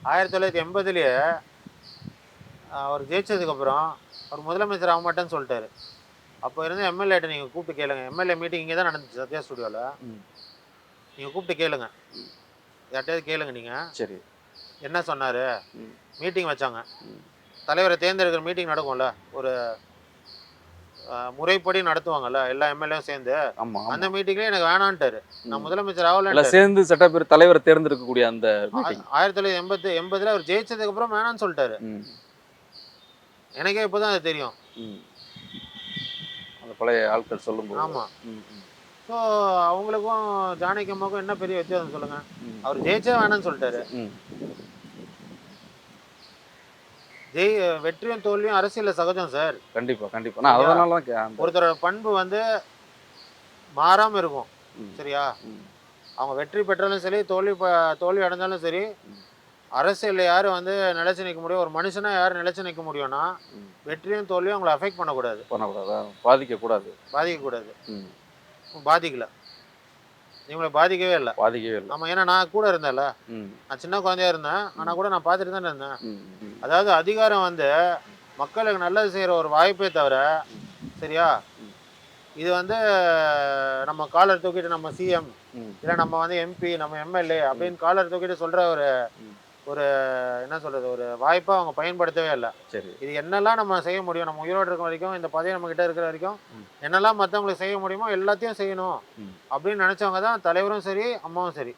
1980லயே அவர் ஜெயிச்சதுக்கப்புறம் அவர் முதலமைச்சர் ஆக மாட்டேன்னு சொல்லிட்டாரு. அப்போ இருந்த எம்எல்ஏட்ட நீங்கள் கூப்பிட்டு கேளுங்க. எம்எல்ஏ மீட்டிங் இங்கே தான் நடந்துச்சு சத்யா ஸ்டுடியோவில். நீங்கள் கூப்பிட்டு கேளுங்க, யார்ட்டையாவது கேளுங்க. நீங்கள் சரி என்ன சொன்னார்? மீட்டிங் வச்சாங்க, தலைவரை தேர்ந்தெடுக்கிற மீட்டிங் நடக்கும்ல, ஒரு முறைப்படி நடத்துவாங்கல்ல எல்லா எம்எல்ஏவும் சேர்ந்து. அந்த மீட்டிங்லேயே எனக்கு வேணான்ட்டாரு. நான் முதலமைச்சர் ஆகல சேர்ந்து சட்டப்பேரவை தலைவரை தேர்ந்தெடுக்கக்கூடிய அந்த 1980 அவர் ஜெயிச்சதுக்கு அப்புறம் வேணான்னு சொல்லிட்டாரு. எனக்கே இப்போதான் அது தெரியும். அந்த பழைய ஆட்கள் சொல்லும்போது. ஆமாம். ஸோ அவங்களுக்கும் ஜானகி அம்மாவுக்கும் என்ன பெரிய வித்தியாசம் சொல்லுங்க? அவர் ஜெயிச்சே வேணான்னு சொல்லிட்டாரு. வெற்றியும் தோல்வியும் அரசியல் சகஜம் சார். கண்டிப்பா கண்டிப்பா. நான் அதனால தான் ஒருத்தரோட பண்பு வந்து மாறாம இருக்கும். சரியா? அவங்க வெற்றி பெற்றாலும் சரி, தோல்வி அடைஞ்சாலும் சரி, அரசியல்ல யாரு வந்து நிலைச்சு நிற்க முடியும்? ஒரு மனுஷனா யாரு நிலைச்சு நிற்க முடியும்னா, வெற்றியும் தோல்வியும் அவங்களை அஃபெக்ட் பண்ணக்கூடாது. பாதிக்கக்கூடாது. பாதிக்கல. இவங்களை பாதிக்கவே இல்லை. ஆமா, ஏன்னா நான் கூட இருந்தேன்ல. நான் சின்ன குழந்தையா இருந்தேன், ஆனா கூட நான் பார்த்துட்டு தானே இருந்தேன். அதாவது அதிகாரம் வந்து மக்களுக்கு நல்லது செய்யற ஒரு வாய்ப்பே தவிர, சரியா, இது வந்து நம்ம காலர் தூக்கிட்டு நம்ம சிஎம் இல்லை நம்ம வந்து எம்பி நம்ம எம்எல்ஏ அப்படின்னு காலர் தூக்கிட்டு சொல்ற ஒரு என்ன சொல்றது, ஒரு வாய்ப்பை அவங்க பயன்படுத்தவே இல்லை. இது என்னெல்லாம் நம்ம செய்ய முடியும், நம்ம உயிரோடு இருக்க வரைக்கும், இந்த பதவி நம்ம கிட்ட இருக்கிற வரைக்கும் என்னெல்லாம் மற்றவங்களுக்கு செய்ய முடியுமோ எல்லாத்தையும் செய்யணும் அப்படின்னு நினைச்சவங்க தான் தலைவரும் சரி, அம்மாவும் சரி.